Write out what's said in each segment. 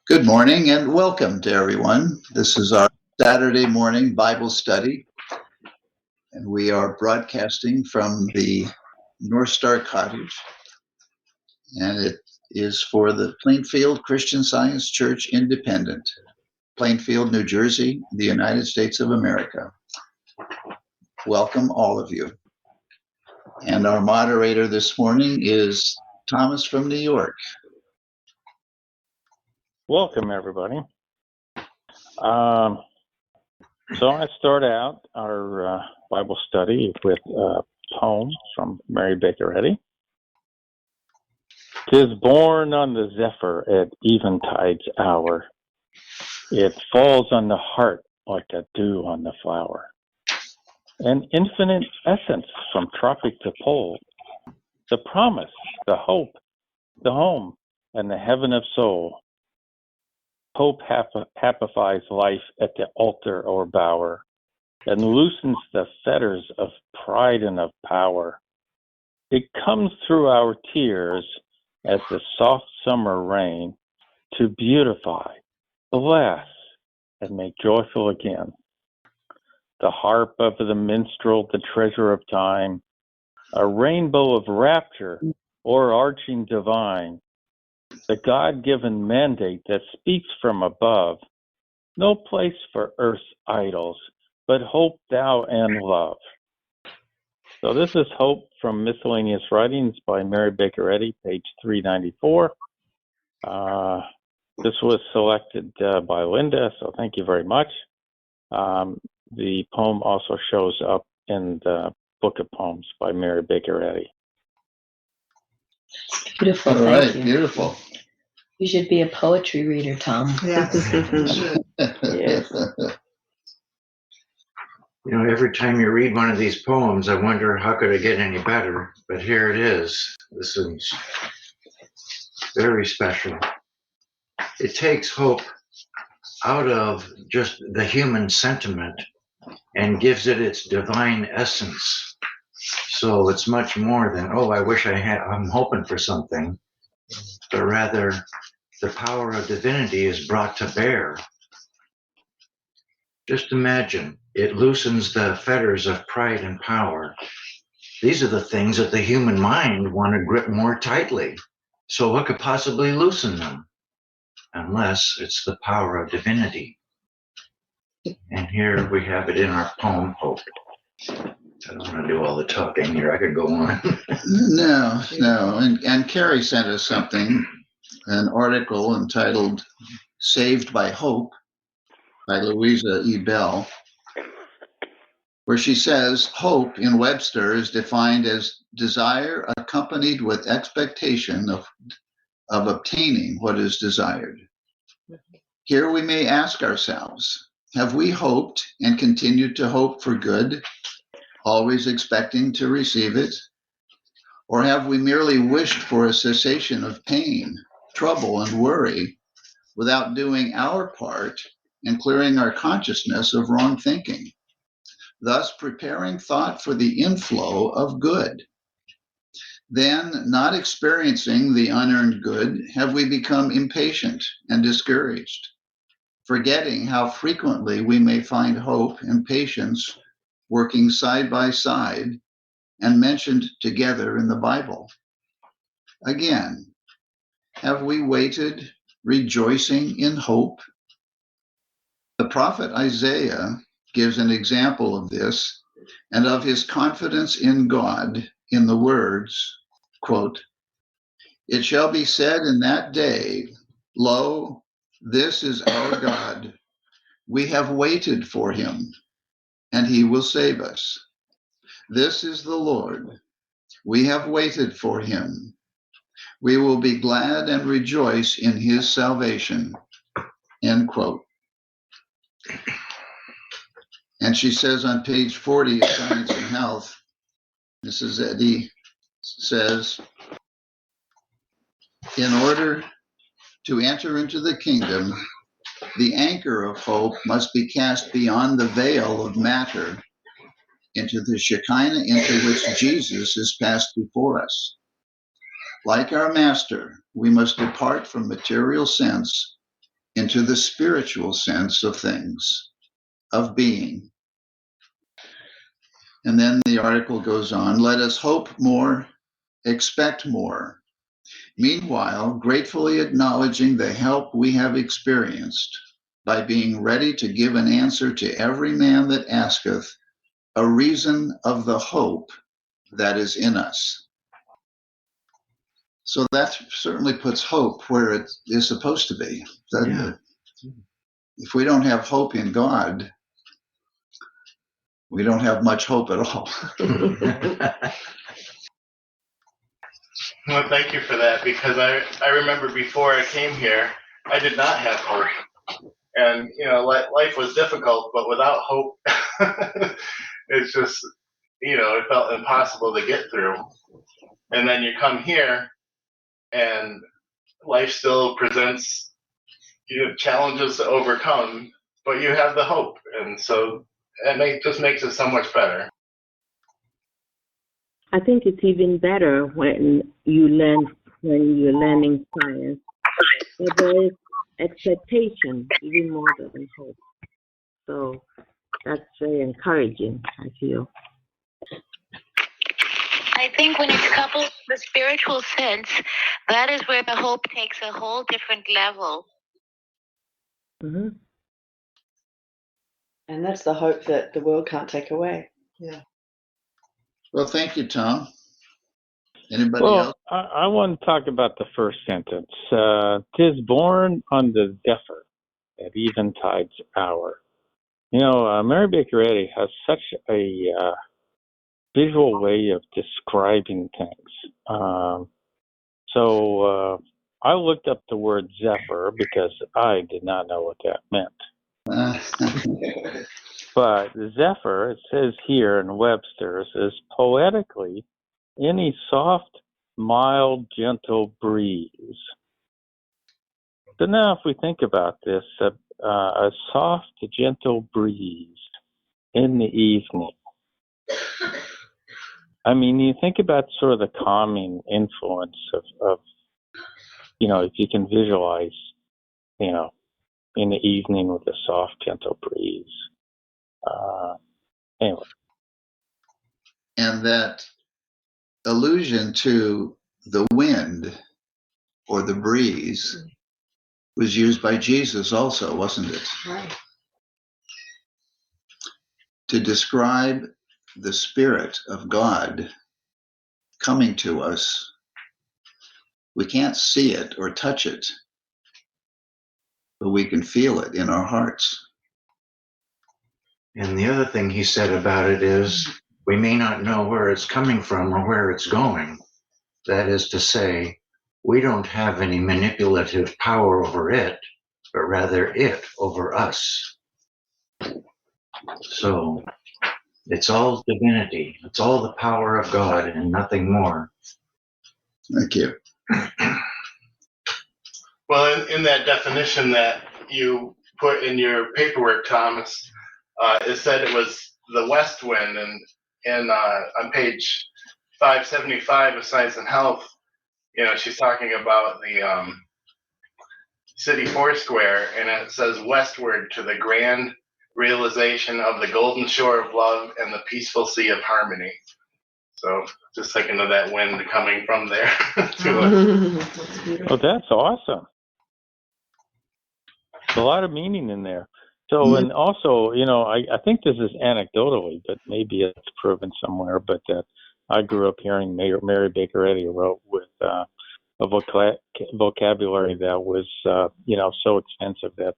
Good morning and welcome to everyone. This is our Saturday morning Bible study, and we are broadcasting from the North Star Cottage, and it is for the Plainfield Christian Science Church Independent, Plainfield, New Jersey, the United States of America. Welcome, all of you. And our moderator this morning is Thomas from New York. Welcome, everybody. So I start out our Bible study with a poem from Mary Baker Eddy. "'Tis born on the zephyr at eventide's hour. It falls on the heart like a dew on the flower. An infinite essence from tropic to pole. The promise, the hope, the home, and the heaven of soul. Hope happifies life at the altar or bower, and loosens the fetters of pride and of power. It comes through our tears as the soft summer rain to beautify, bless, and make joyful again. The harp of the minstrel, the treasure of time, a rainbow of rapture, o'erarching divine, the God-given mandate that speaks from above. No place for earth's idols, but hope thou and love." So this is Hope from Miscellaneous Writings by Mary Baker Eddy, page 394. This was selected by Linda, so thank you very much. The poem also shows up in the Book of Poems by Mary Baker Eddy. Beautiful, All thank right, you. beautiful. You should be a poetry reader, Tom. Yeah. Yes. You know, every time you read one of these poems, I wonder how could it get any better? But here it is. This is very special. It takes hope out of just the human sentiment and gives it its divine essence. So it's much more than, oh, I wish I'm hoping for something, but rather the power of divinity is brought to bear. Just imagine, it loosens the fetters of pride and power. These are the things that the human mind want to grip more tightly. So what could possibly loosen them? Unless it's the power of divinity. And here we have it in our poem, Hope. I don't want to do all the talking here. I could go on. No. And Carrie sent us something, an article entitled Saved by Hope by Louisa E. Bell, where she says hope in Webster is defined as desire accompanied with expectation of obtaining what is desired. Here we may ask ourselves, have we hoped and continued to hope for good, always expecting to receive it? Or have we merely wished for a cessation of pain, trouble, and worry without doing our part and clearing our consciousness of wrong thinking, thus preparing thought for the inflow of good? Then, not experiencing the unearned good, have we become impatient and discouraged, forgetting how frequently we may find hope and patience working side by side and mentioned together in the Bible? Again, have we waited, rejoicing in hope? The prophet Isaiah gives an example of this and of his confidence in God in the words, quote, "It shall be said in that day, lo, this is our God. We have waited for him, and he will save us. This is the Lord. We have waited for him. We will be glad and rejoice in his salvation," end quote. And she says on page 40 of Science and Health, Mrs. Eddy says, in order to enter into the kingdom, the anchor of hope must be cast beyond the veil of matter into the Shekinah into which Jesus has passed before us. Like our Master, we must depart from material sense into the spiritual sense of things, of being. And then the article goes on, let us hope more, expect more. Meanwhile, gratefully acknowledging the help we have experienced by being ready to give an answer to every man that asketh a reason of the hope that is in us. So that certainly puts hope where it is supposed to be, doesn't Yeah. it? If we don't have hope in God, we don't have much hope at all. Well, thank you for that, because I remember before I came here, I did not have hope. And, life was difficult, but without hope, it's just, it felt impossible to get through. And then you come here and life still presents challenges to overcome, but you have the hope. And so just makes it so much better. I think it's even better when you're learning science. But there is expectation even more than hope. So that's very encouraging, I feel. I think when it's coupled with the spiritual sense, that is where the hope takes a whole different level. Mm-hmm. And that's the hope that the world can't take away. Yeah. Well, thank you, Tom. Anybody else? I want to talk about the first sentence. "'Tis born on the zephyr at eventide's hour." Mary Baker Eddy has such a visual way of describing things. So I looked up the word zephyr because I did not know what that meant. But zephyr, it says here in Webster's, is poetically any soft, mild, gentle breeze. So now if we think about this, a soft, gentle breeze in the evening. I mean, you think about sort of the calming influence of if you can visualize, in the evening with a soft, gentle breeze. Anyway. And that allusion to the wind or the breeze was used by Jesus also, wasn't it? Right. To describe the Spirit of God coming to us. We can't see it or touch it, but we can feel it in our hearts. And the other thing he said about it is we may not know where it's coming from or where it's going. That is to say, we don't have any manipulative power over it, but rather it over us. So it's all divinity. It's all the power of God and nothing more. Thank you. Well, in that definition that you put in your paperwork, Thomas, it said it was the west wind, and on page 575 of Science and Health, she's talking about the city foursquare, and it says westward to the grand realization of the golden shore of love and the peaceful sea of harmony. So just thinking of that wind coming from there to us. Well, that's awesome. There's a lot of meaning in there. So, and also, I think this is anecdotally, but maybe it's proven somewhere, but that I grew up hearing Mary Baker Eddy wrote with a vocabulary that was, so extensive that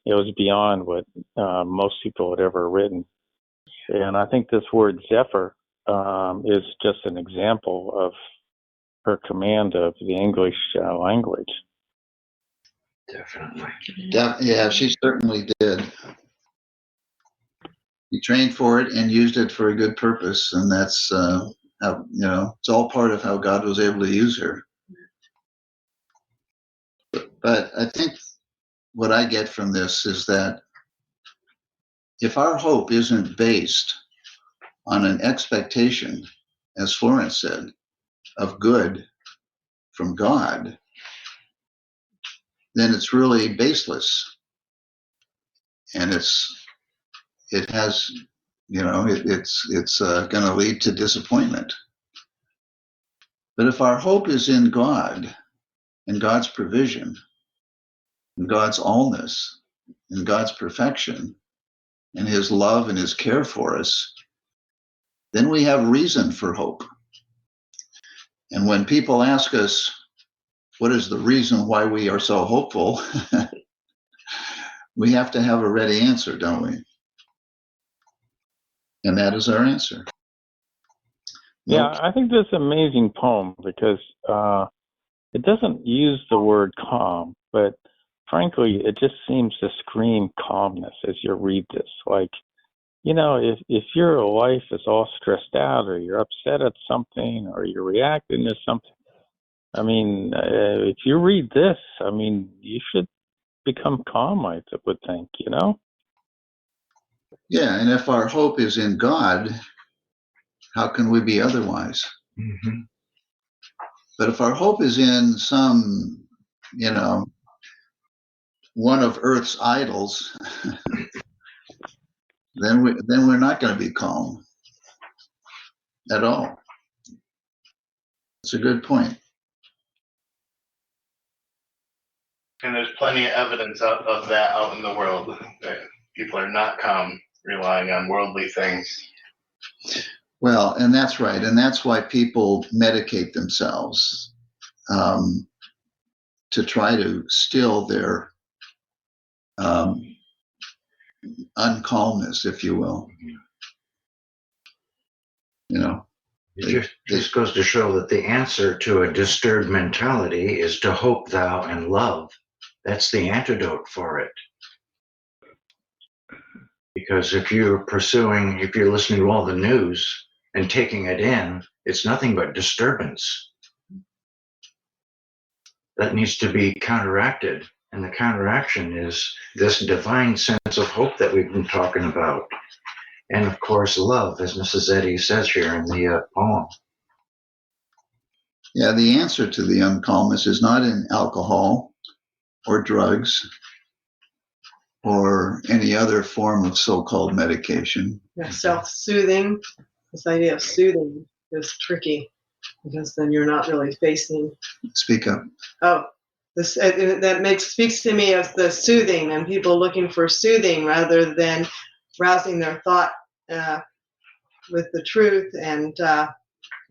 it was beyond what most people had ever written. And I think this word zephyr is just an example of her command of the English language. Definitely. Yeah, she certainly did. He trained for it and used it for a good purpose, and that's how, it's all part of how God was able to use her. But I think what I get from this is that if our hope isn't based on an expectation, as Florence said, of good from God, then it's really baseless, and it has, it's going to lead to disappointment. But if our hope is in God and God's provision, and God's allness, and God's perfection, and His love and His care for us, then we have reason for hope. And when people ask us, what is the reason why we are so hopeful? We have to have a ready answer, don't we? And that is our answer. Yeah, I think this is an amazing poem because it doesn't use the word calm, but frankly, it just seems to scream calmness as you read this. Like, if your life is all stressed out or you're upset at something or you're reacting to something, I mean, if you read this, I mean, you should become calm, I would think, Yeah, and if our hope is in God, how can we be otherwise? Mm-hmm. But if our hope is in some, one of Earth's idols, then we're not going to be calm at all. It's a good point. And there's plenty of evidence of that out in the world, that people are not calm relying on worldly things. Well, and that's right. And that's why people medicate themselves to try to still their uncalmness, if you will. It just goes to show that the answer to a disturbed mentality is to hope thou and love. That's the antidote for it. Because if you're listening to all the news and taking it in, it's nothing but disturbance. That needs to be counteracted. And the counteraction is this divine sense of hope that we've been talking about. And of course, love, as Mrs. Eddy says here in the poem. Yeah, the answer to the uncalmness is not in alcohol or drugs or any other form of so-called medication. Yeah, self-soothing. This idea of soothing is tricky because then you're not really facing. Speak up. Oh, speaks to me of the soothing and people looking for soothing rather than rousing their thought with the truth. And it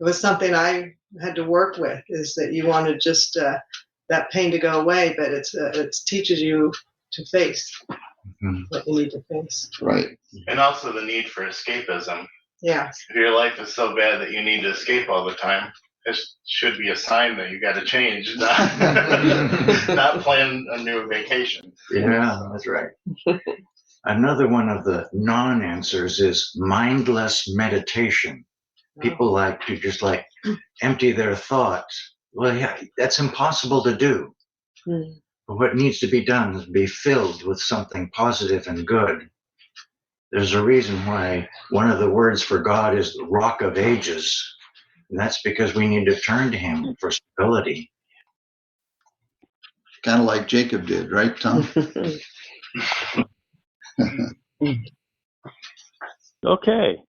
was something I had to work with, is that you want to just that pain to go away, but it teaches you to face what you need to face. Right. And also the need for escapism. Yeah. If your life is so bad that you need to escape all the time, this should be a sign that you got to change, not plan a new vacation. Yeah, that's right. Another one of the non-answers is mindless meditation. People like to just empty their thoughts. Well, yeah, that's impossible to do. But what needs to be done is be filled with something positive and good. There's a reason why one of the words for God is the Rock of Ages. And that's because we need to turn to Him for stability. Kind of like Jacob did, right, Tom? Okay.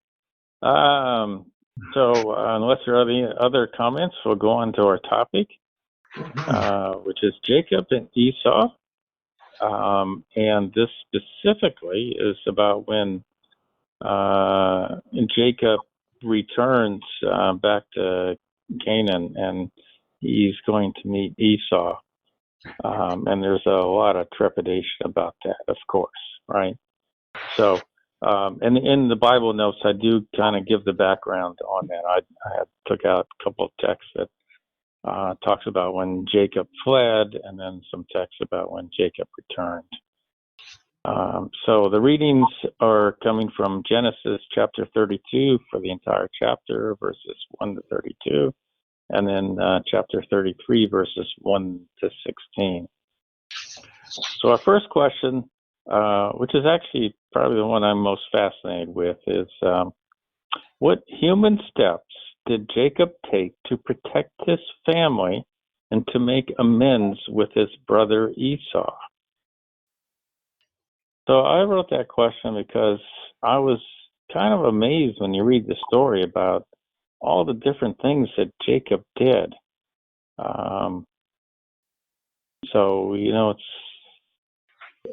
So unless there are any other comments, we'll go on to our topic, which is Jacob and Esau. And this specifically is about when Jacob returns back to Canaan and he's going to meet Esau. And there's a lot of trepidation about that, of course, right? So, and in the Bible notes, I do kind of give the background on that. I took out a couple of texts that talks about when Jacob fled, and then some texts about when Jacob returned. So the readings are coming from Genesis chapter 32 for the entire chapter, verses 1 to 32, and then chapter 33, verses 1 to 16. So our first question, which is actually probably the one I'm most fascinated with, is what human steps did Jacob take to protect his family and to make amends with his brother Esau? So I wrote that question because I was kind of amazed when you read the story about all the different things that Jacob did. So, it's,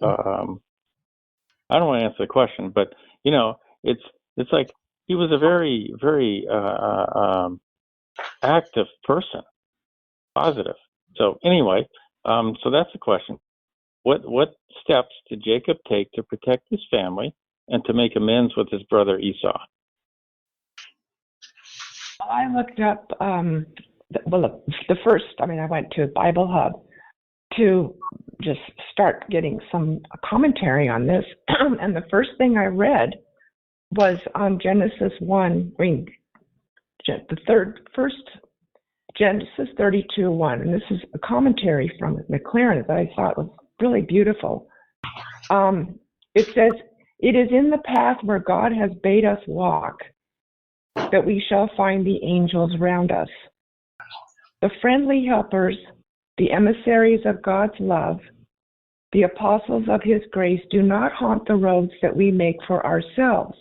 I don't want to answer the question, but, it's like he was a very, very active person, positive. So anyway, so that's the question. What steps did Jacob take to protect his family and to make amends with his brother Esau? I looked up, the first, I went to Bible Hub to just start getting some commentary on this. And the first thing I read was on Genesis 1, Genesis 32:1. And this is a commentary from McLaren that I thought was really beautiful. It says, "It is in the path where God has bade us walk that we shall find the angels round us. The friendly helpers, the emissaries of God's love, the apostles of his grace do not haunt the roads that we make for ourselves.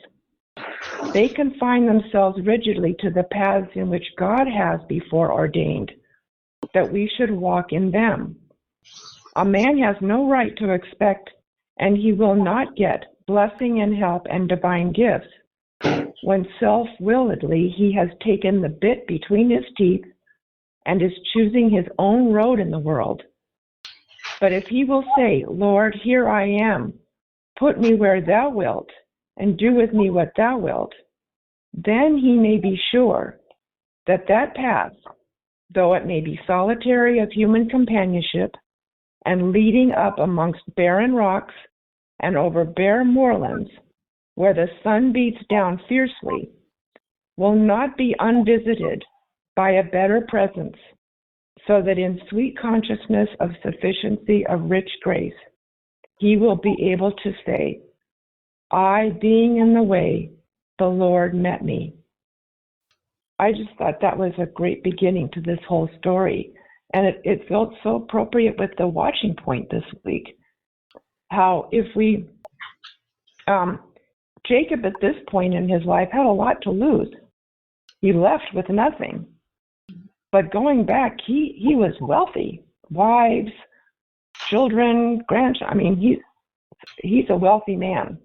They confine themselves rigidly to the paths in which God has before ordained that we should walk in them. A man has no right to expect, and he will not get, blessing and help and divine gifts when self-willedly he has taken the bit between his teeth and is choosing his own road in the world. But if he will say, 'Lord, here I am, put me where thou wilt, and do with me what thou wilt,' then he may be sure that that path, though it may be solitary of human companionship and leading up amongst barren rocks and over bare moorlands, where the sun beats down fiercely, will not be unvisited by a better presence, so that in sweet consciousness of sufficiency of rich grace, he will be able to say, 'I, being in the way, the Lord met me.'" I just thought that was a great beginning to this whole story. And it felt so appropriate with the watching point this week. How if we, Jacob at this point in his life had a lot to lose. He left with nothing. But going back, he was wealthy. Wives, children, grandchildren. He's a wealthy man.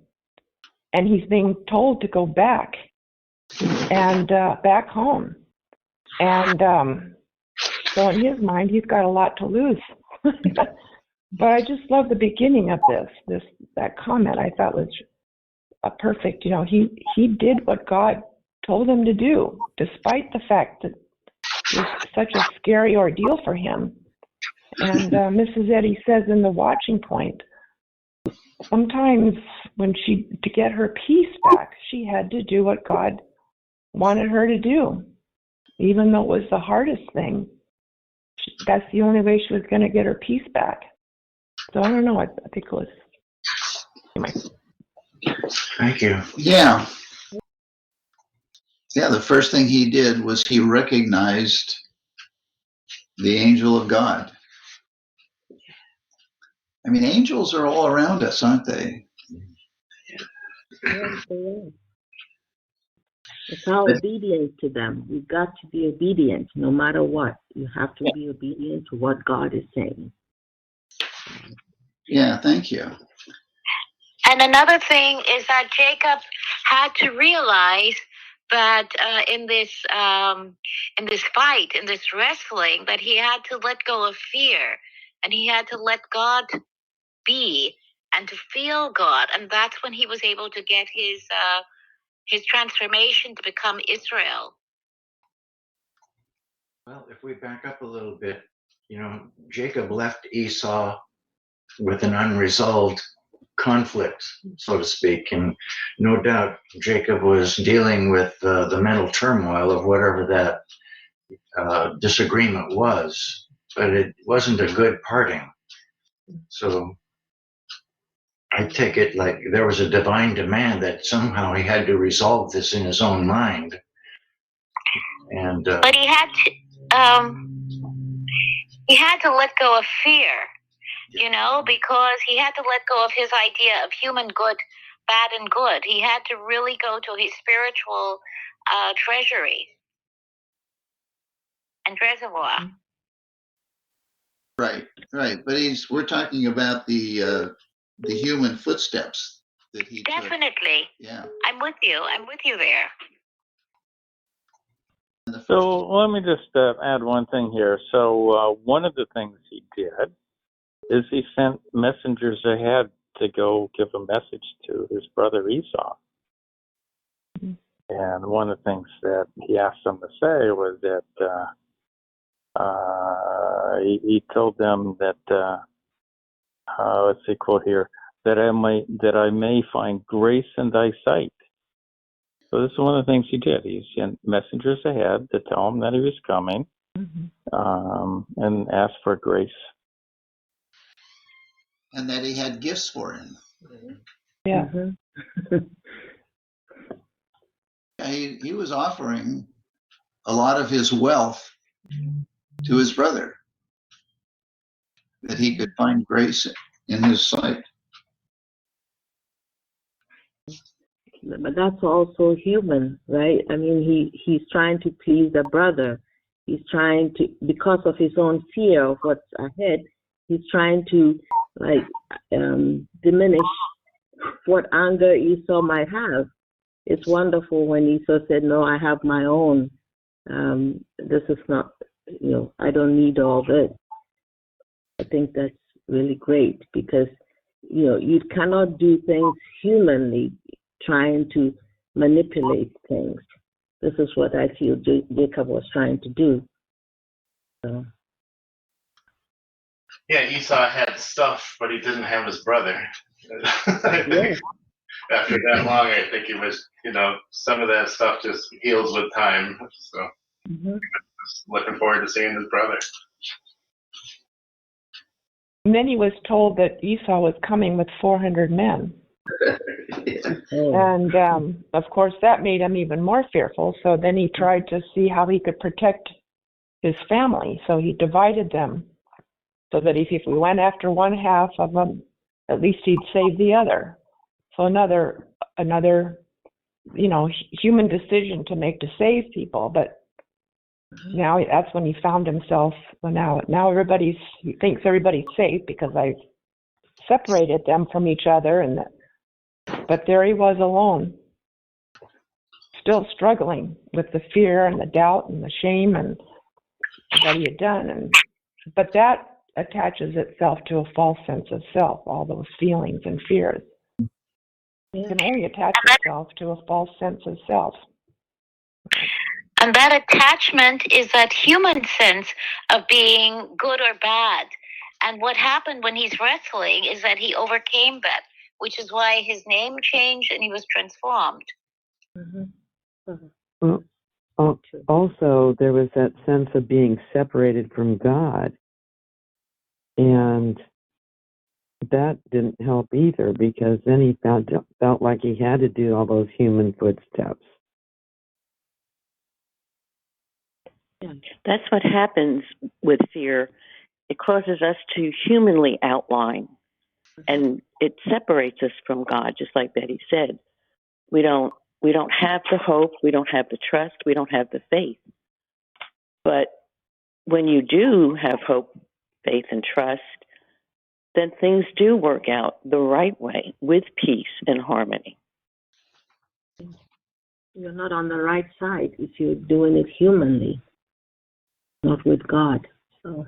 And he's being told to go back and back home. And so in his mind, he's got a lot to lose. But I just love the beginning of that comment. I thought was a perfect, he did what God told him to do, despite the fact that it was such a scary ordeal for him. And Mrs. Eddy says in the watching point, sometimes to get her peace back, she had to do what God wanted her to do, even though it was the hardest thing. That's the only way she was going to get her peace back. So I don't know. I think it was. Anyway. Thank you. Yeah. Yeah, the first thing he did was he recognized the angel of God. Angels are all around us, aren't they? Yes, they are. It's our obedience to them. We've got to be obedient no matter what. You have to be obedient to what God is saying. Yeah, thank you. And another thing is that Jacob had to realize that in this fight, in this wrestling, that he had to let go of fear, and he had to let God be and to feel God, and that's when he was able to get his transformation to become Israel. Well, if we back up a little bit, Jacob left Esau with an unresolved conflict, so to speak. And no doubt Jacob was dealing with the mental turmoil of whatever that disagreement was, but it wasn't a good parting. So I take it like there was a divine demand that somehow he had to resolve this in his own mind. And but he he had to let go of fear, because he had to let go of his idea of human good, bad and good. He had to really go to his spiritual treasury and reservoir. Right. But we're talking about the human footsteps that he took. Definitely. Yeah. I'm with you there. So let me just add one thing here. So one of the things he did is he sent messengers ahead to go give a message to his brother Esau. And one of the things that he asked them to say was that he told them that, let's see, quote here, that I may find grace in thy sight. So this is one of the things he did. He sent messengers ahead to tell him that he was coming, and asked for grace. And that he had gifts for him. Yeah. He was offering a lot of his wealth to his brother, that he could find grace in his sight. But that's also human, right? I mean, he's trying to please a brother. He's trying to, because of his own fear of what's ahead, he's trying to diminish what anger Esau might have. It's wonderful when Esau said, "No, I have my own. This is not, I don't need all this." I think that's really great because, you cannot do things humanly trying to manipulate things. This is what I feel Jacob was trying to do. So. Yeah, Esau had stuff, but he didn't have his brother. Yeah. After that long, I think he was, some of that stuff just heals with time. So just looking forward to seeing his brother. And then he was told that Esau was coming with 400 men. And, of course, that made him even more fearful. So then he tried to see how he could protect his family. So he divided them so that if we went after one half of them, at least he'd save the other. So another human decision to make to save people. But now that's when he found himself. Well, now he thinks everybody's safe because I've separated them from each other, but there he was alone, still struggling with the fear and the doubt and the shame and what he had done. But that attaches itself to a false sense of self, all those feelings and fears. It can only attach itself to a false sense of self. And that attachment is that human sense of being good or bad. And what happened when he's wrestling is that he overcame that, which is why his name changed and he was transformed. Well, also, there was that sense of being separated from God. And that didn't help either, because then he felt like he had to do all those human footsteps. That's what happens with fear. It causes us to humanly outline, and it separates us from God, just like Betty said. We don't have the hope, we don't have the trust, we don't have the faith. But when you do have hope, faith, and trust, then things do work out the right way with peace and harmony. You're not on the right side if you're doing it humanly, not with God. So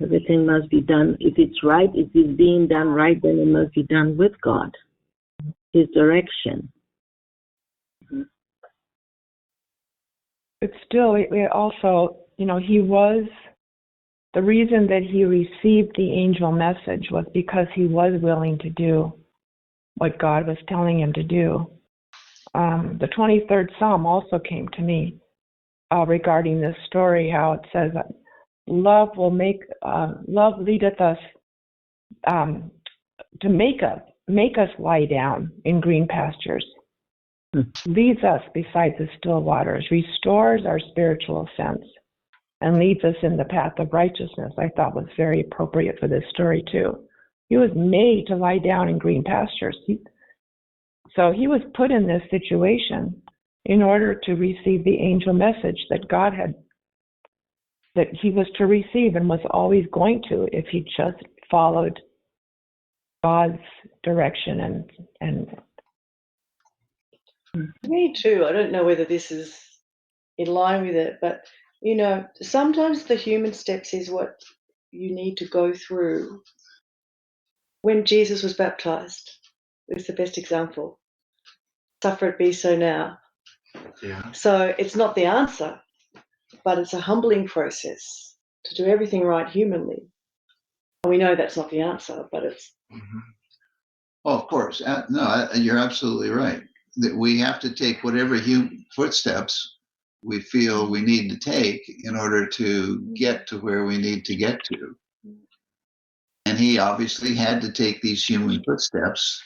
everything must be done. If it's right, if it's being done right, then it must be done with God, His direction. But still, it also, he was, the reason that he received the angel message was because he was willing to do what God was telling him to do. The 23rd Psalm also came to me regarding this story, how it says that love leadeth us to make us lie down in green pastures, leads us beside the still waters, restores our spiritual sense. and leads us in the path of righteousness, I thought was very appropriate for this story too. He was made to lie down in green pastures. So he was put in this situation in order to receive the angel message that God had, that he was to receive and was always going to if he just followed God's direction and Me too. I don't know whether this is in line with it, but sometimes the human steps is what you need to go through. When Jesus was baptized, it was the best example. Suffer it be so now. Yeah. So it's not the answer, but it's a humbling process to do everything right humanly. And we know that's not the answer, but it's. Mm-hmm. Oh, of course. No, you're absolutely right. That we have to take whatever footsteps we feel we need to take in order to get to where we need to get to. And he obviously had to take these human footsteps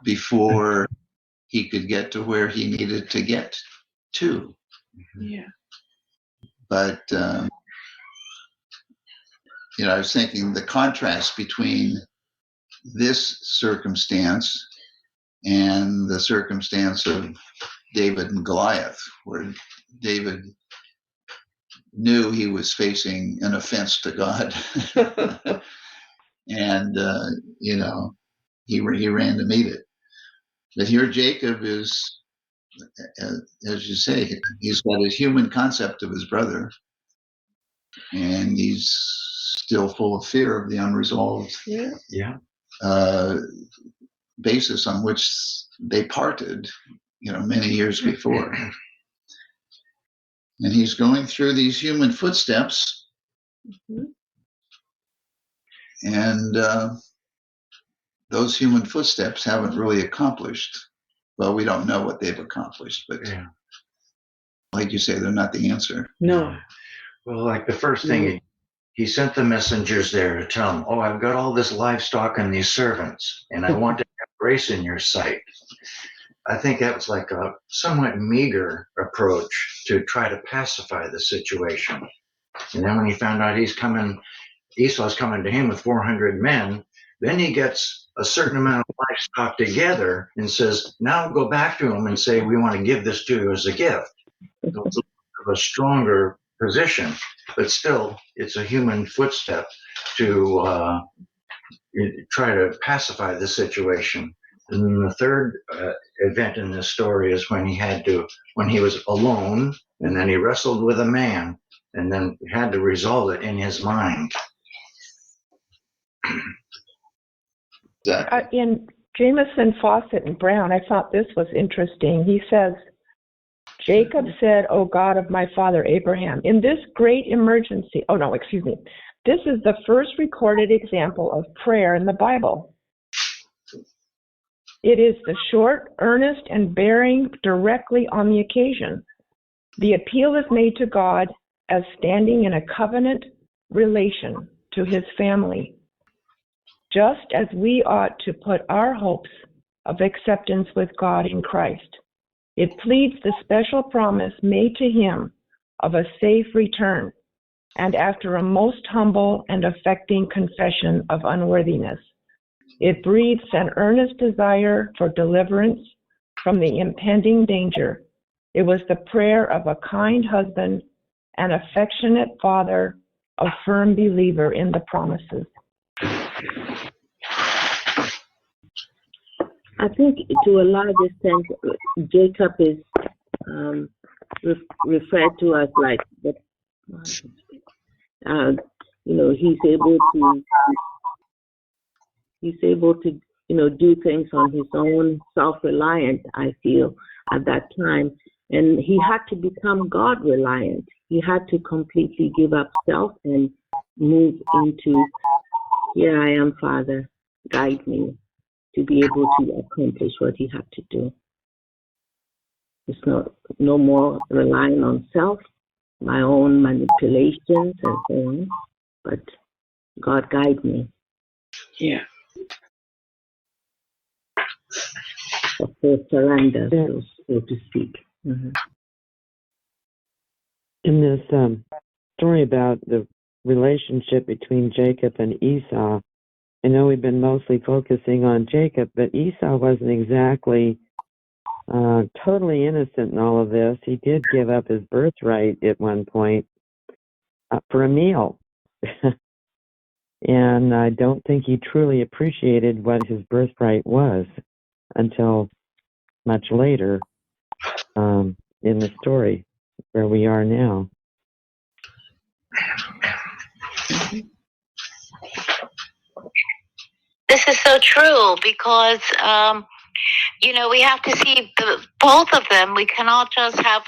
before he could get to where he needed to get to. Yeah. But, I was thinking the contrast between this circumstance and the circumstance of David and Goliath, where David knew he was facing an offense to God. And, he ran to meet it. But here Jacob is, as you say, he's got his human concept of his brother, and he's still full of fear of the unresolved basis on which they parted, many years before. And he's going through these human footsteps, and those human footsteps haven't really accomplished. Well, we don't know what they've accomplished, but like you say, they're not the answer. No. Well, like the first thing, he sent the messengers there to tell him, I've got all this livestock and these servants, and I want to have grace in your sight. I think that was like a somewhat meager approach to try to pacify the situation. And then when he found out Esau's coming to him with 400 men, then he gets a certain amount of livestock together and says, now go back to him and say, we want to give this to you as a gift. So it's a stronger position, but still, it's a human footstep to try to pacify the situation. And then the third event in this story is when he was alone, and then he wrestled with a man, and then had to resolve it in his mind. In Jameson, Fawcett, and Brown, I thought this was interesting. He says, Jacob said, O God of my father Abraham, in this great emergency, this is the first recorded example of prayer in the Bible. It is the short, earnest, and bearing directly on the occasion. The appeal is made to God as standing in a covenant relation to his family, just as we ought to put our hopes of acceptance with God in Christ. It pleads the special promise made to him of a safe return, and after a most humble and affecting confession of unworthiness, it breathes an earnest desire for deliverance from the impending danger. It was the prayer of a kind husband, an affectionate father, a firm believer in the promises. I think to a large extent, Jacob is referred to as like the, he's able to do things on his own, self-reliant. I feel at that time, and he had to become God-reliant. He had to completely give up self and move into, here I am, Father, guide me, to be able to accomplish what he had to do. It's no more relying on self, my own manipulations and so on, but God guide me. Yeah. Of course, surrender, so to speak. Mm-hmm. In this story about the relationship between Jacob and Esau, I know we've been mostly focusing on Jacob, but Esau wasn't exactly totally innocent in all of this. He did give up his birthright at one point for a meal. And I don't think he truly appreciated what his birthright was until much later in the story where we are now. This is so true because, we have to see both of them. We cannot just have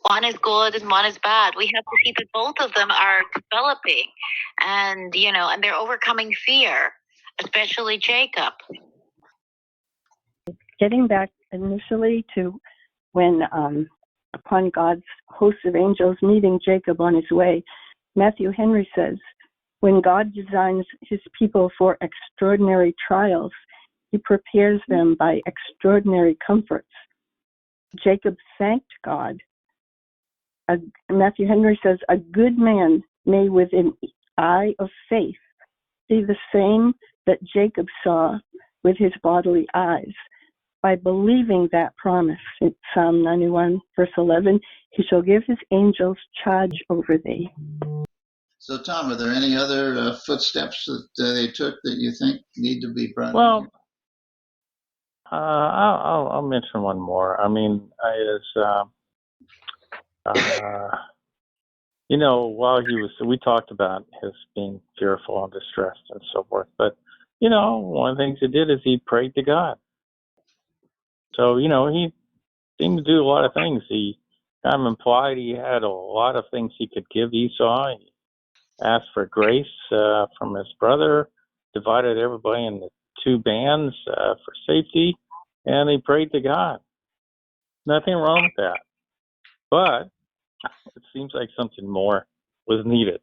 one is good and one is bad. We have to see that both of them are developing and they're overcoming fear, especially Jacob. Getting back initially to when, upon God's host of angels meeting Jacob on his way, Matthew Henry says, when God designs his people for extraordinary trials, he prepares them by extraordinary comforts. Jacob thanked God. Matthew Henry says, a good man may with an eye of faith see the same that Jacob saw with his bodily eyes. By believing that promise, in Psalm 91, verse 11, he shall give his angels charge over thee. So, Tom, are there any other footsteps that they took that you think need to be brought up? Well, I'll mention one more. I mean, while we talked about his being fearful and distressed and so forth, but, one of the things he did is he prayed to God. So, he seemed to do a lot of things. He kind of implied he had a lot of things he could give Esau. He asked for grace from his brother, divided everybody into two bands for safety, and he prayed to God. Nothing wrong with that. But it seems like something more was needed.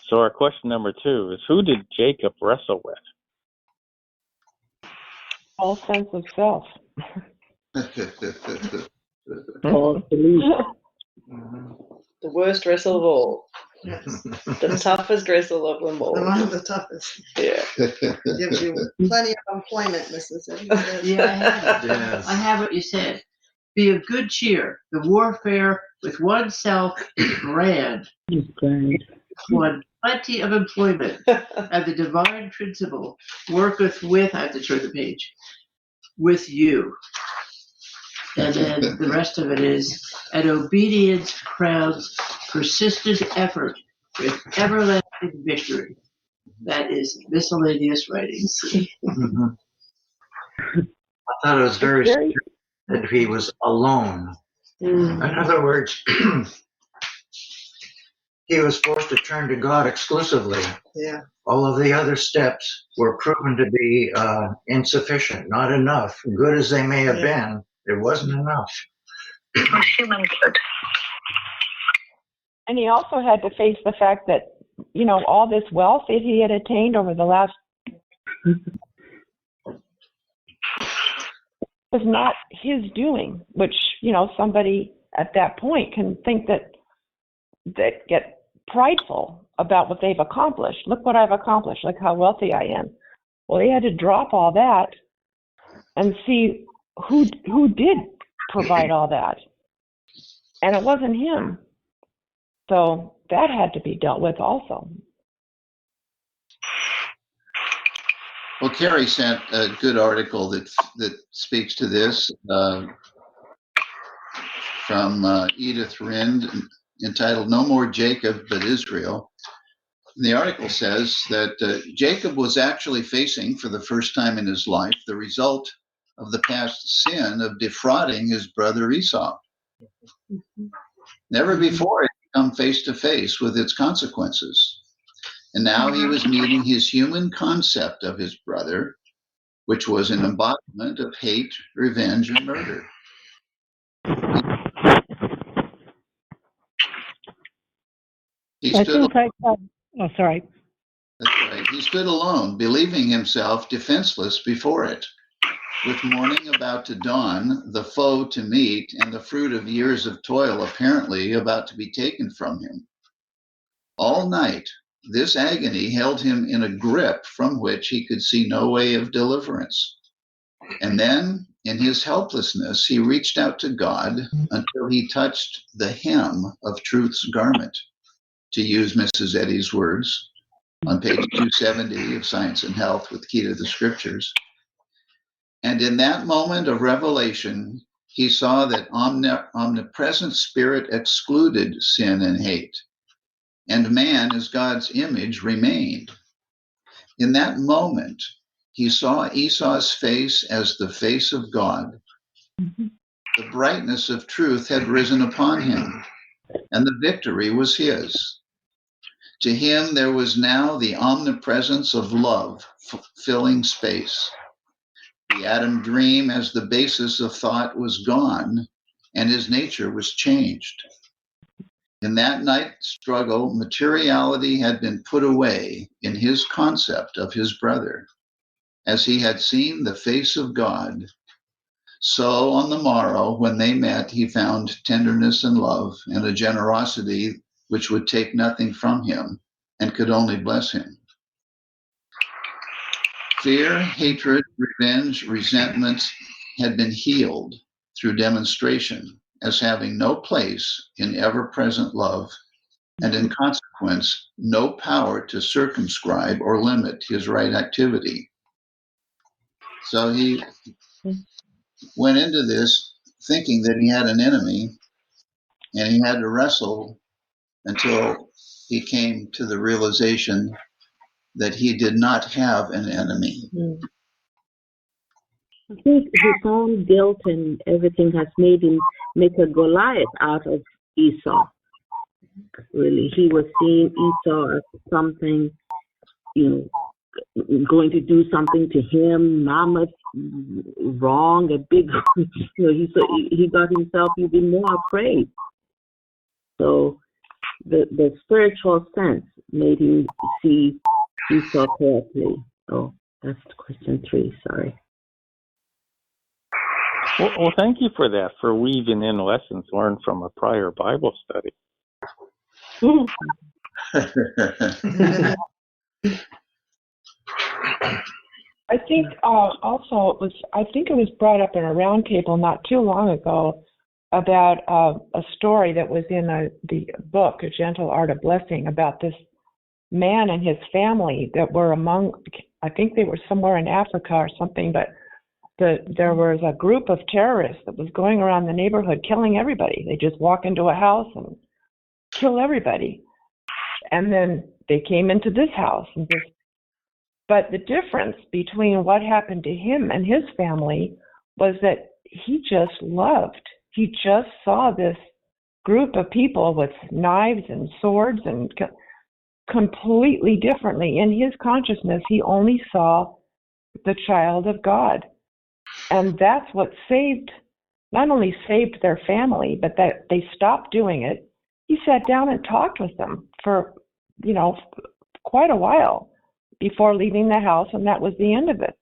So our question number 2 is, who did Jacob wrestle with? All sense of self. All belief. The worst wrestle of all. Yes. The toughest wrestle of them all. One of the toughest. Yeah. Gives you plenty of employment, Mississippi. Yes. I have what you said. Be of good cheer. The warfare with oneself is grand. One plenty of employment. And the divine principle worketh with, I have to turn the page, with you. And then the rest of it is, and obedience crowns persistent effort with everlasting victory. That is miscellaneous writings. Mm-hmm. I thought it was very strange that he was alone. In other words, he was forced to turn to God exclusively. Yeah. All of the other steps were proven to be insufficient, not enough. Good as they may have been, it wasn't enough. And he also had to face the fact that, all this wealth that he had attained over the last was not his doing, which, somebody at that point can think that get prideful about what they've accomplished. Look what I've accomplished. Look how wealthy I am. Well, he had to drop all that and see who did provide all that. And it wasn't him. So that had to be dealt with also. Well, Carrie sent a good article that speaks to this from Edith Rind, entitled "No More Jacob but Israel." And the article says that Jacob was actually facing, for the first time in his life, the result of the past sin of defrauding his brother Esau. Never before had he come face to face with its consequences. And now he was meeting his human concept of his brother, which was an embodiment of hate, revenge, and murder. Sorry. That's right. He stood alone, believing himself defenseless before it. With morning about to dawn, the foe to meet, and the fruit of years of toil apparently about to be taken from him. All night, this agony held him in a grip from which he could see no way of deliverance. And then, in his helplessness, he reached out to God until he touched the hem of truth's garment, to use Mrs. Eddy's words on page 270 of Science and Health with Key to the Scriptures. And in that moment of revelation, he saw that omnipresent spirit excluded sin and hate, and man as God's image remained. In that moment, he saw Esau's face as the face of God. The brightness of truth had risen upon him, and the victory was his. To him, there was now the omnipresence of love filling space. The Adam dream as the basis of thought was gone, and his nature was changed. In that night struggle, materiality had been put away in his concept of his brother. As he had seen the face of God, so on the morrow when they met, he found tenderness and love and a generosity which would take nothing from him and could only bless him. Fear, hatred, revenge, resentment had been healed through demonstration as having no place in ever-present love, and in consequence, no power to circumscribe or limit his right activity. So he went into this thinking that he had an enemy, and he had to wrestle until he came to the realization that he did not have an enemy. I think his own guilt and everything has made him make a Goliath out of Esau. Really, he was seeing Esau as something, going to do something to him, mammoth, wrong, a big, he got himself even more afraid. So the spiritual sense made him see Esau correctly. Oh, that's question 3, sorry. Well, thank you for that, for weaving in lessons learned from a prior Bible study. I think also it was brought up in a roundtable not too long ago about a story that was in the book, A Gentle Art of Blessing, about this man and his family that were I think they were somewhere in Africa or something, but there was a group of terrorists that was going around the neighborhood killing everybody. They just walk into a house and kill everybody. And then they came into this house. But the difference between what happened to him and his family was that he just loved. He just saw this group of people with knives and swords and completely differently. In his consciousness, he only saw the child of God. And that's what not only saved their family, but that they stopped doing it. He sat down and talked with them for, quite a while before leaving the house, and that was the end of it.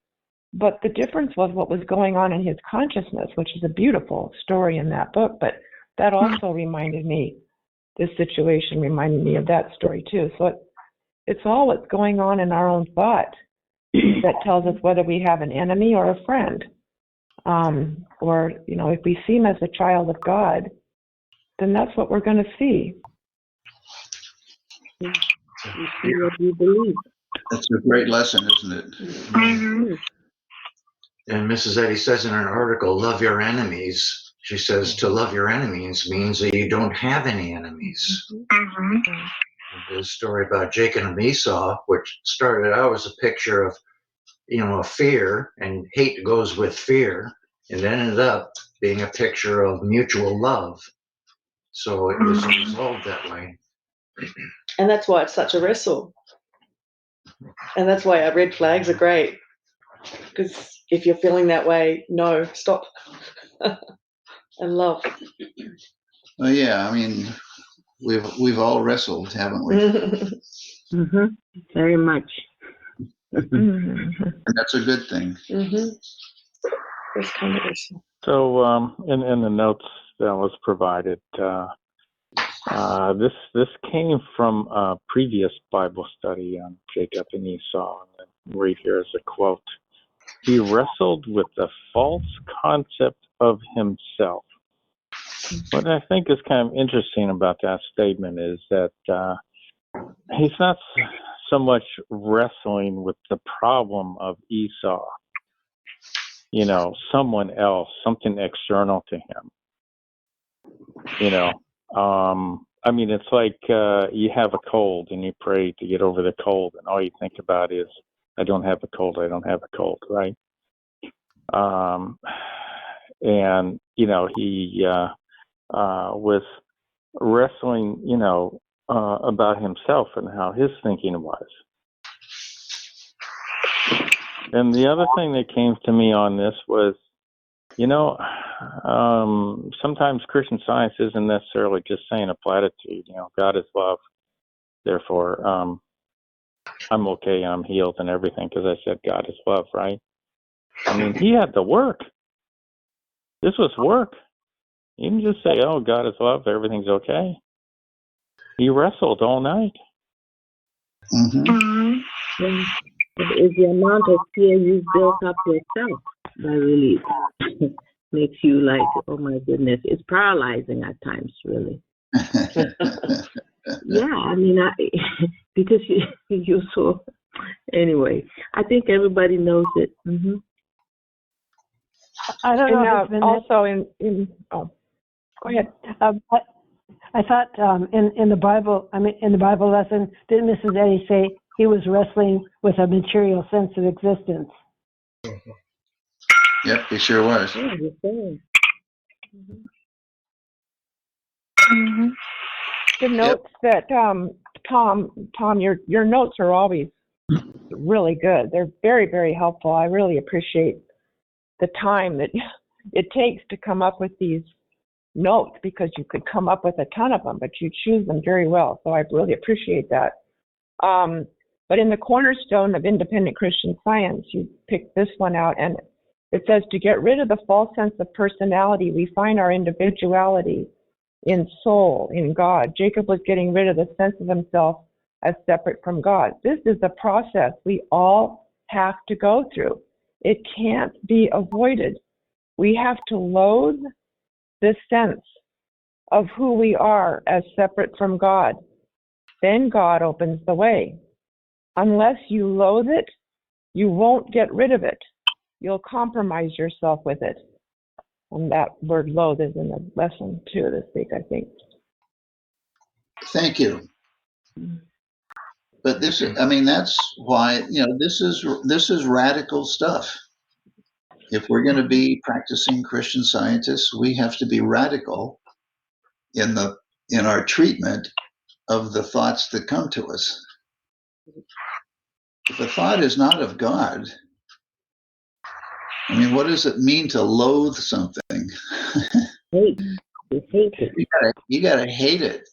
But the difference was what was going on in his consciousness, which is a beautiful story in that book. But that also this situation reminded me of that story too. So it's all what's going on in our own thought that tells us whether we have an enemy or a friend. Or, if we see him as a child of God, then that's what we're going to see. You see what you believe. That's a great lesson, isn't it? Mm-hmm. And Mrs. Eddy says in her article, love your enemies. She says to love your enemies means that you don't have any enemies. Mm-hmm. The story about Jacob and Esau, which started out as a picture of, of fear, and hate goes with fear, and then ended up being a picture of mutual love. So it was resolved that way. And that's why it's such a wrestle. And that's why our red flags are great. Because if you're feeling that way, no, stop. And love. Well, yeah, we've all wrestled, haven't we? Mm-hmm. Very much. And that's a good thing. Mm-hmm. This conversation. So, in the notes that was provided, this came from a previous Bible study on Jacob and Esau. And read here as a quote: "He wrestled with the false concept of himself." What I think is kind of interesting about that statement is that he's not so much wrestling with the problem of Esau, someone else, something external to him. It's like you have a cold and you pray to get over the cold, and all you think about is, I don't have a cold, right? And he was wrestling, about himself and how his thinking was. And the other thing that came to me on this was, sometimes Christian Science isn't necessarily just saying a platitude. God is love, therefore I'm okay, I'm healed and everything because I said God is love, right? He had to work. This was work. You didn't just say, oh, God is love, everything's okay. He wrestled all night. Mm-hmm. It's the amount of fear you've built up yourself that really makes you like, oh my goodness. It's paralyzing at times, really. Yeah, because you're so. Anyway, I think everybody knows it. Mm-hmm. I don't know. And if it's been also go ahead. I thought in the Bible, in the Bible lesson, didn't Mrs. Eddy say he was wrestling with a material sense of existence? Yep, he sure was. Yeah, you're saying. Mm-hmm. The notes that Tom, your notes are always really good. They're very, very helpful. I really appreciate the time that it takes to come up with these notes, because you could come up with a ton of them, but you choose them very well. So I really appreciate that. But in the cornerstone of independent Christian Science, you picked this one out, and it says, to get rid of the false sense of personality, we find our individuality in soul, in God. Jacob was getting rid of the sense of himself as separate from God. This is a process we all have to go through. It can't be avoided. We have to loathe this sense of who we are as separate from God. Then God opens the way. Unless you loathe it, you won't get rid of it. You'll compromise yourself with it. And that word loathe is in the lesson too this week, I think. Thank you. But this, that's why, this is radical stuff. If we're going to be practicing Christian scientists, we have to be radical in our treatment of the thoughts that come to us. If a thought is not of God, what does it mean to loathe something? Hate. You hate it. You gotta hate it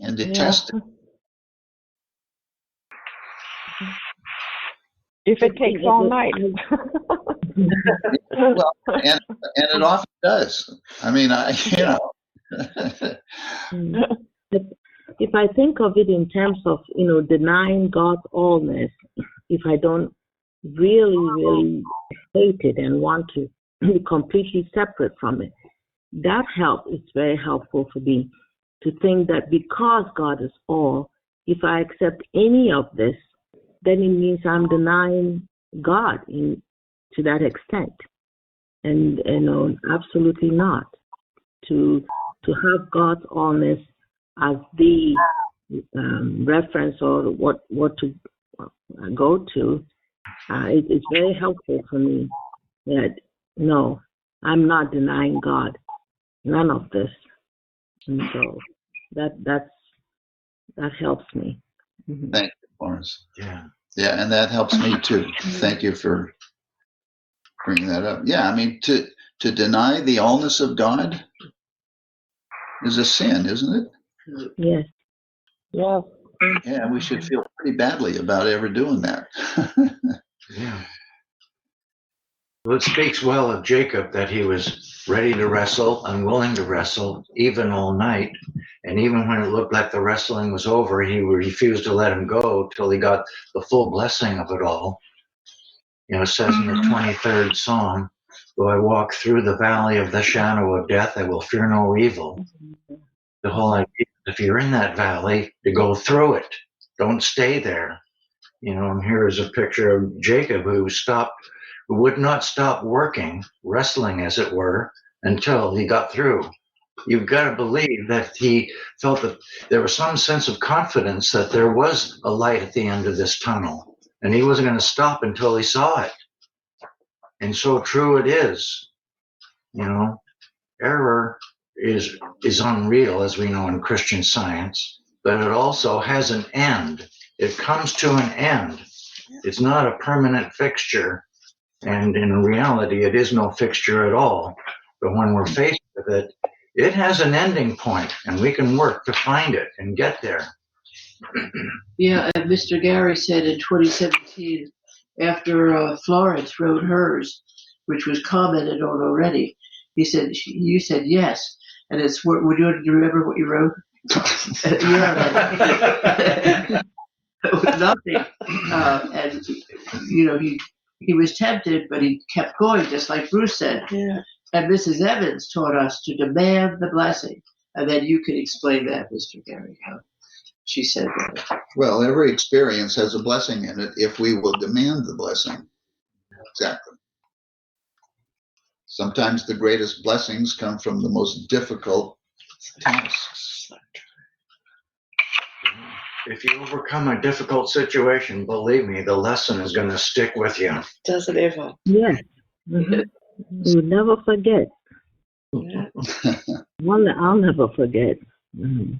and detest it. If it takes all night. Well, and it often does. If I think of it in terms of, denying God's allness, if I don't really, really hate it and want to be completely separate from it, that is very helpful for me to think that because God is all, if I accept any of this, then it means I'm denying God to that extent. And absolutely not. To have God's allness as the reference or what to go to, it's very helpful for me that no, I'm not denying God, none of this, and so that helps me. Mm-hmm. Thank you, Florence. Yeah, and that helps me too. Thank you for bringing that up. Yeah, to deny the allness of God is a sin, isn't it? Yes. Yeah. Yeah, we should feel pretty badly about ever doing that. Yeah. Well, it speaks well of Jacob that he was ready to wrestle, unwilling to wrestle, even all night. And even when it looked like the wrestling was over, he refused to let him go till he got the full blessing of it all. You know, it says in the 23rd Psalm, though I walk through the valley of the shadow of death, I will fear no evil. The whole idea, if you're in that valley, to go through it. Don't stay there. You know, and here is a picture of Jacob who would not stop working, wrestling as it were, until he got through. You've got to believe that he felt that there was some sense of confidence that there was a light at the end of this tunnel, and he wasn't going to stop until he saw it. And so true it is. You know, error is unreal, as we know in Christian Science, but it also has an end. It comes to an end. It's not a permanent fixture. And in reality, it is no fixture at all. But when we're faced with it, it has an ending point, and we can work to find it and get there. Yeah, and Mr. Gary said in 2017, after Florence wrote hers, which was commented on already, he said, you said yes. And it's what we're doing. Do you remember what you wrote? Yeah. Nothing. And, you know, he was tempted, but he kept going, just like Bruce said. Yeah. And Mrs. Evans taught us to demand the blessing. And then you can explain that, Mr. Gary, how she said that. Well, every experience has a blessing in it if we will demand the blessing. Exactly. Sometimes the greatest blessings come from the most difficult tasks. If you overcome a difficult situation, believe me, the lesson is going to stick with you. Does it ever? Yes. Mm-hmm. You never forget. Yeah. I'll never forget. Mm-hmm.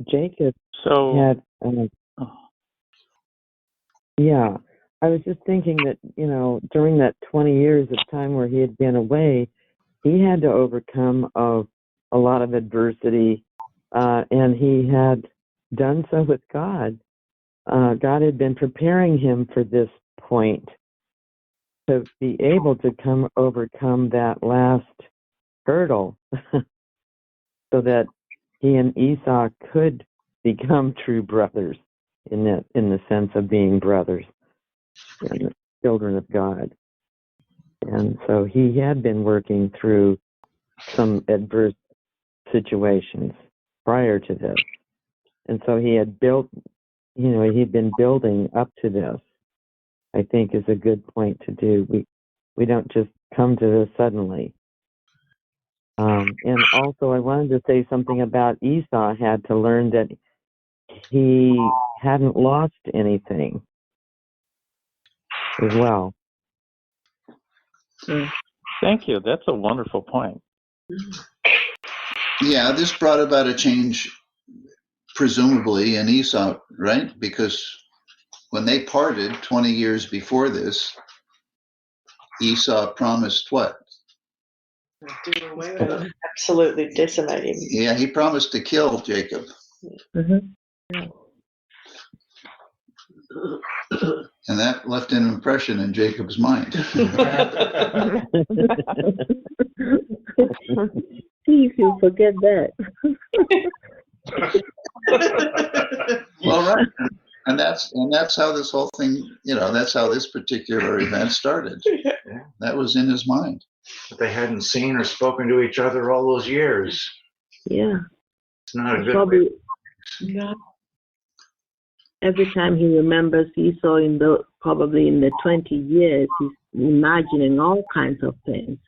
Jacob So, had, yeah, I was just thinking that, you know, during that 20 years of time where he had been away, he had to overcome a lot of adversity, and he had done so with God. God had been preparing him for this point to be able to overcome that last hurdle so that he and Esau could become true brothers in the sense of being brothers and children of God. And so he had been working through some adverse situations prior to this. And so he had built, you know, he'd been building up to this, I think is a good point to do. We don't just come to this suddenly. And also I wanted to say something about Esau had to learn that he hadn't lost anything as well. thank you. That's a wonderful point. Yeah, this brought about a change, presumably, in Esau, right? Because when they parted 20 years before this, Esau promised what? Do away with it. Absolutely decimate him. Yeah, he promised to kill Jacob. Mm-hmm. And that left an impression in Jacob's mind. See if you forget that. Well, right. And that's how this whole thing, you know, that's how this particular event started. Yeah. That was in his mind. But they hadn't seen or spoken to each other all those years. Yeah. It's not a good Probably. No. Every time he remembers Esau probably in the 20 years, he's imagining all kinds of things.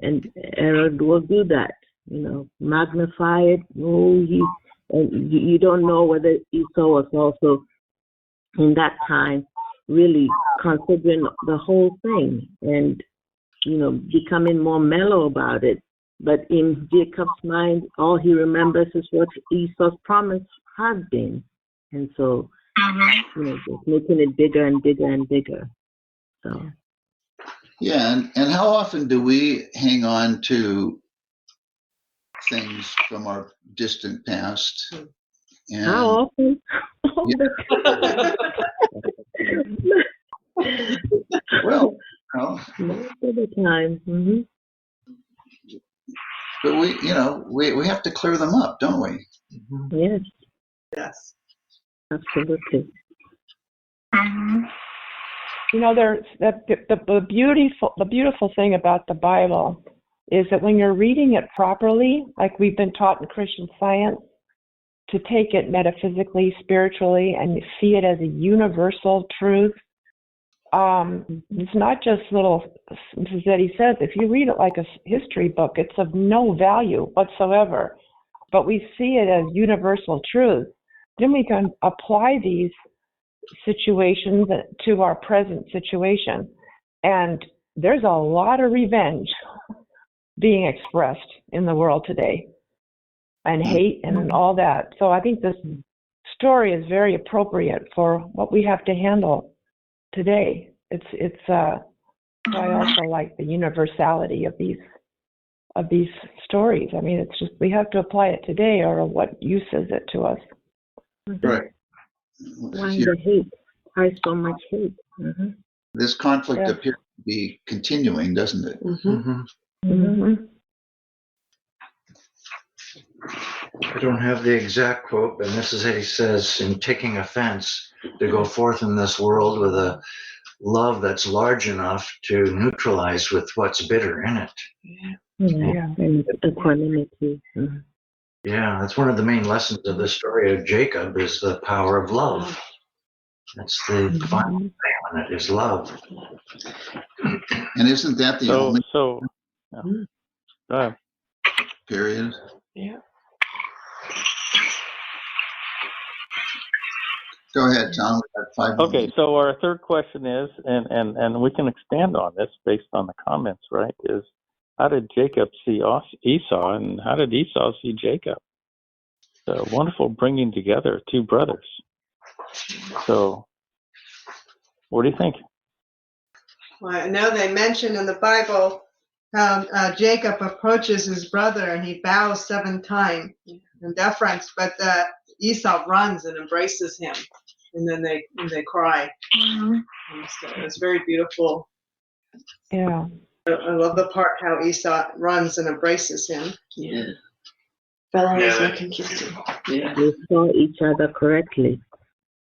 And Herod will do that, you know, magnify it. Oh, you don't know whether Esau was also in that time really considering the whole thing and, you know, becoming more mellow about it. But in Jacob's mind, all he remembers is what Esau's promise has been. And so, you know, just making it bigger and bigger and bigger. So. Yeah, and how often do we hang on to things from our distant past? And how often? Yeah. time. Mm-hmm. But we have to clear them up, don't we? Yes, Yes. absolutely. There's the beautiful thing about the Bible is that when you're reading it properly, like we've been taught in Christian Science, to take it metaphysically, spiritually, and see it as a universal truth. It's not just little, as Eddie says, if you read it like a history book, it's of no value whatsoever. But we see it as universal truth. Then we can apply these situations to our present situation. And there's a lot of revenge being expressed in the world today, and hate and all that. So I think this story is very appropriate for what we have to handle today. I also like the universality of these stories. I mean, it's just we have to apply it today, or what use is it to us? Right. Why the hate? Why so much hate? Mm-hmm. This conflict appears to be continuing, doesn't it? Mm-hmm. Mm-hmm. I don't have the exact quote, but Mrs. Eddy says, in taking offense, to go forth in this world with a love that's large enough to neutralize with what's bitter in it. Yeah. And equanimity. Mm-hmm. Yeah, that's one of the main lessons of the story of Jacob, is the power of love. That's the final thing on it, is love. And isn't that the only period? Yeah. Go ahead, Tom. We've got 5 Okay, minutes. so our third question is, and we can expand on this based on the comments, right, is how did Jacob see Esau, and how did Esau see Jacob? It's a wonderful bringing together two brothers. So what do you think? Well, I know they mention in the Bible how Jacob approaches his brother and he bows 7 times in deference, but Esau runs and embraces him, and then they cry. And so it's very beautiful. Yeah. I love the part how Esau runs and embraces him. Yeah. Fell on his neck and kissed him. Yeah. They saw each other correctly.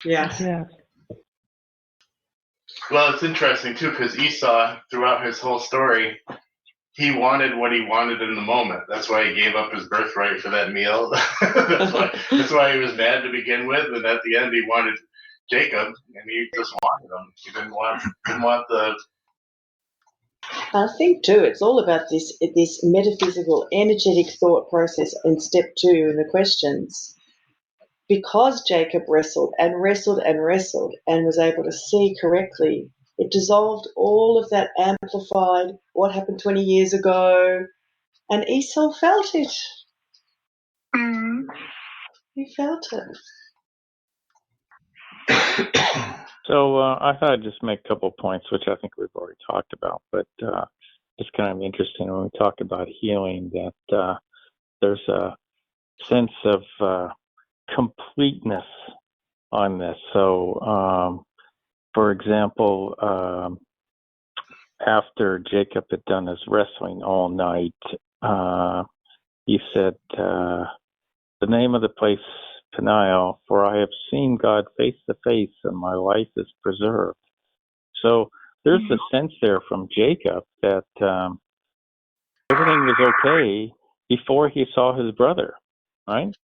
Yes. Yeah. Well, it's interesting too, because Esau, throughout his whole story, he wanted what he wanted in the moment. That's why he gave up his birthright for that meal. that's why he was mad to begin with, and at the end he wanted Jacob, and he just wanted him. He didn't want the. I think too, it's all about this metaphysical, energetic thought process in step 2 in the questions. Because Jacob wrestled and wrestled and wrestled and was able to see correctly, it dissolved all of that amplified what happened 20 years ago, and Esau felt it. He felt it. So I thought I'd just make a couple points, which I think we've already talked about, but it's kind of interesting when we talk about healing that there's a sense of completeness on this. So, for example, after Jacob had done his wrestling all night, he said, the name of the place, Peniel, for I have seen God face to face and my life is preserved. So there's a sense there from Jacob that everything was okay before he saw his brother, right?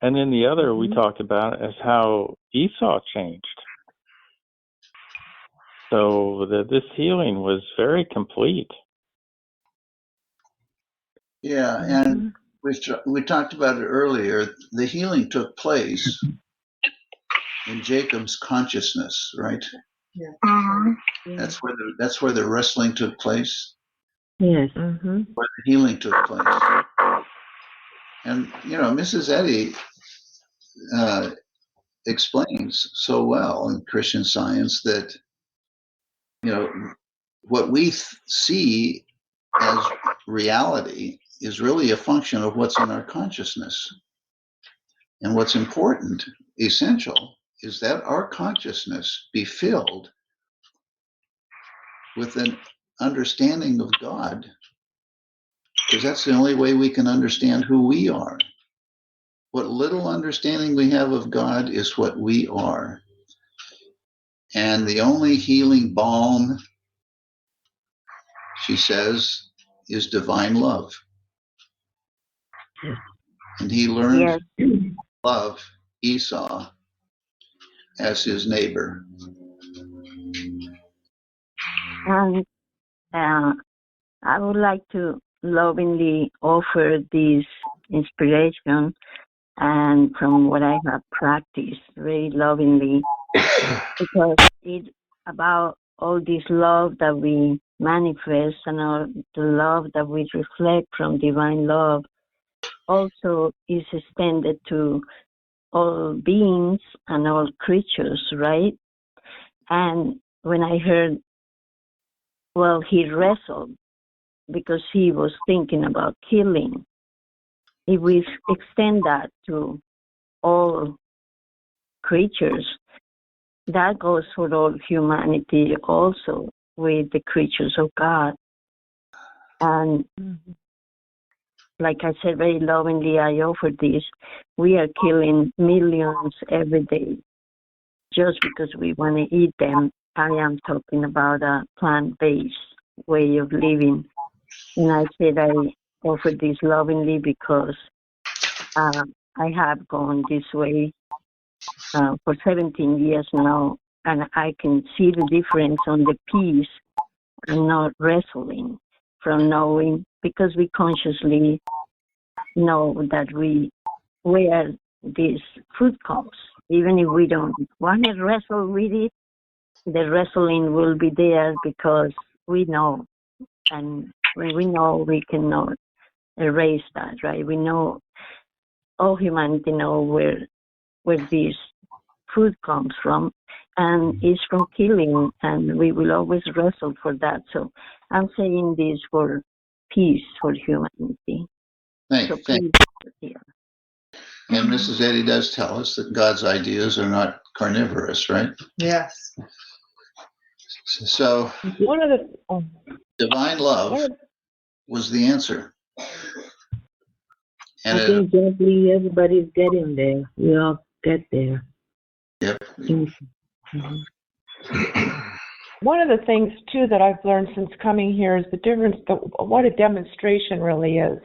And then the other we talked about is how Esau changed. So this healing was very complete. Yeah, and we talked about it earlier. The healing took place in Jacob's consciousness, right? Yeah. That's where the wrestling took place. Yes. Where the healing took place. And Mrs. Eddy explains so well in Christian Science that what we see as reality is really a function of what's in our consciousness. And what's important, essential, is that our consciousness be filled with understanding of God, because that's the only way we can understand who we are. What little understanding we have of God is what we are. And the only healing balm, she says, is divine love. And he learned Yes. to love Esau as his neighbor. And I would like to lovingly offer this inspiration and from what I have practiced very lovingly, because it's about all this love that we manifest and all the love that we reflect from divine love also is extended to all beings and all creatures, right? And when I heard, well, he wrestled because he was thinking about killing. If we extend that to all creatures, that goes for all humanity also with the creatures of God. And like I said very lovingly, I offer this. We are killing millions every day just because we want to eat them. I am talking about a plant-based way of living. And I said I offer this lovingly because I have gone this way for 17 years now, and I can see the difference on the peace and not wrestling from knowing, because we consciously know that where this food comes. Even if we don't want to wrestle with it, the wrestling will be there because we know. And when we know, we cannot erase that, right? We know, all humanity know where this food comes from, and it's from killing, and we will always wrestle for that. So I'm saying this for peace for humanity. So Thank. peace. And Mrs. Eddy does tell us that God's ideas are not carnivorous, right? Yes. So One of the divine love was the answer. And I think gently everybody's getting there. We all get there. Yep. Mm-hmm. One of the things too that I've learned since coming here is the difference, what a demonstration really is.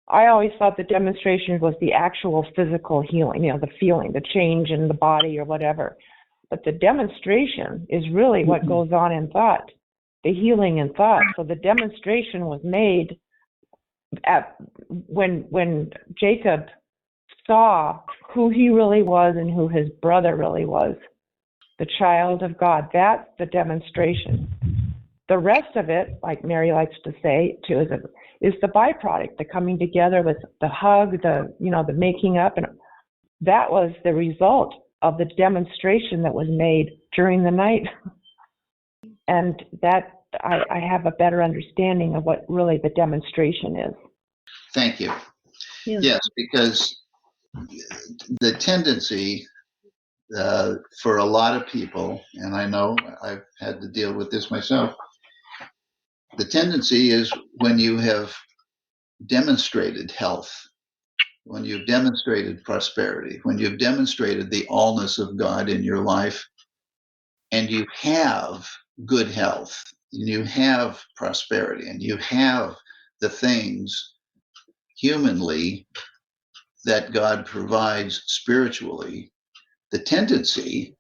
I always thought the demonstration was the actual physical healing, the feeling, the change in the body or whatever. But the demonstration is really what goes on in thought, the healing in thought. So the demonstration was made when Jacob saw who he really was and who his brother really was, the child of God. That's the demonstration. The rest of it, like Mary likes to say too, is the byproduct, the coming together with the hug, the making up, and that was the result of the demonstration that was made during the night. And that I have a better understanding of what really the demonstration is. Thank you. Yeah. Yes, because the tendency for a lot of people, and I know I've had to deal with this myself, the tendency is when you have demonstrated health, when you've demonstrated prosperity, when you've demonstrated the allness of God in your life, and you have good health, and you have prosperity, and you have the things humanly that God provides spiritually, the tendency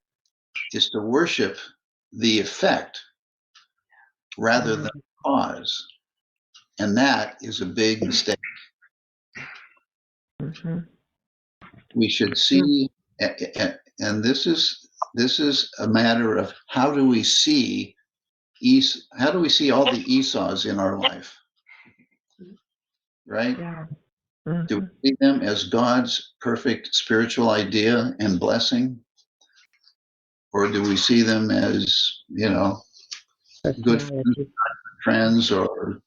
is to worship the effect rather than the cause. And that is a big mistake. Mm-hmm. We should see, and this is a matter of how do we see how do we see all the Esau's in our life, right? Yeah. Mm-hmm. Do we see them as God's perfect spiritual idea and blessing? Or do we see them as, good friends or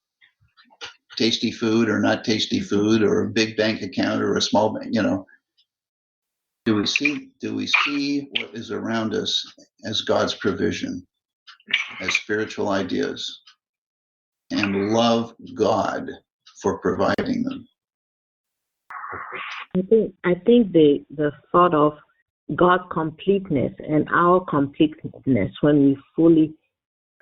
tasty food or not tasty food or a big bank account or a small bank, Do we see what is around us as God's provision, as spiritual ideas? and love God for providing them. I think the thought of God's completeness and our completeness when we fully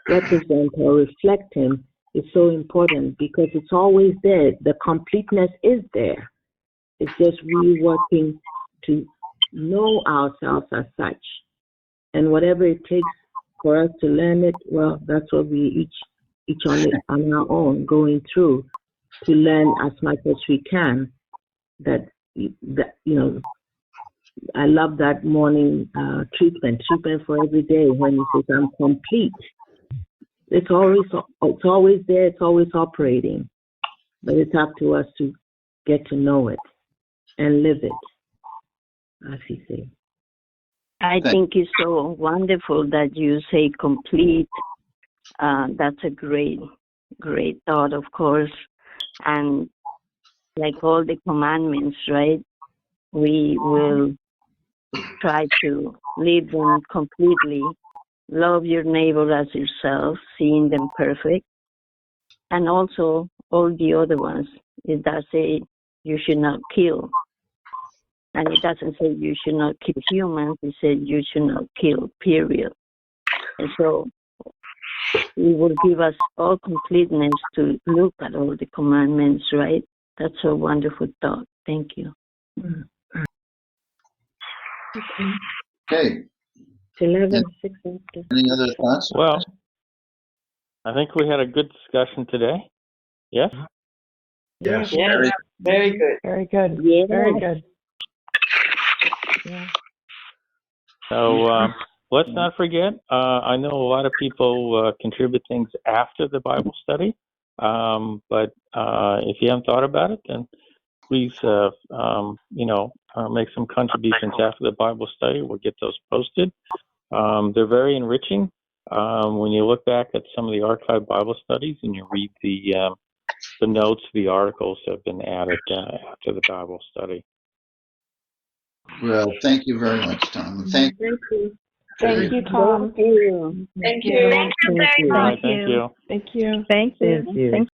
represent or reflect Him is so important because it's always there. The completeness is there. It's just we working to know ourselves as such. And whatever it takes for us to learn it, well, that's what we each on our own going through to learn as much as we can. That I love that morning treatment for every day when he says, I'm complete. It's always there, it's always operating. But it's up to us to get to know it and live it, as he says. I think it's so wonderful that you say complete. That's a great thought, of course. And like all the commandments, right? We will try to live them completely. Love your neighbor as yourself, seeing them perfect. And also all the other ones. It does say you should not kill. And it doesn't say you should not kill humans. It says you should not kill, period. And so it will give us all completeness to look at all the commandments, right? That's a wonderful thought. Thank you. Okay. 11, Any other thoughts? Well, I think we had a good discussion today. Yes? Yes. Very good. Very good. Yeah. Very good. Yeah. So let's not forget, I know a lot of people contribute things after the Bible study, but if you haven't thought about it, then please, make some contributions after the Bible study. We'll get those posted. They're very enriching. When you look back at some of the archived Bible studies and you read the notes, the articles have been added after the Bible study. Well, thank you very much, Tom. Thank you. Thank you, Tom. Thank you. Thank you. Thank you very much. Thank you. Thank you. Thank you. Thank you.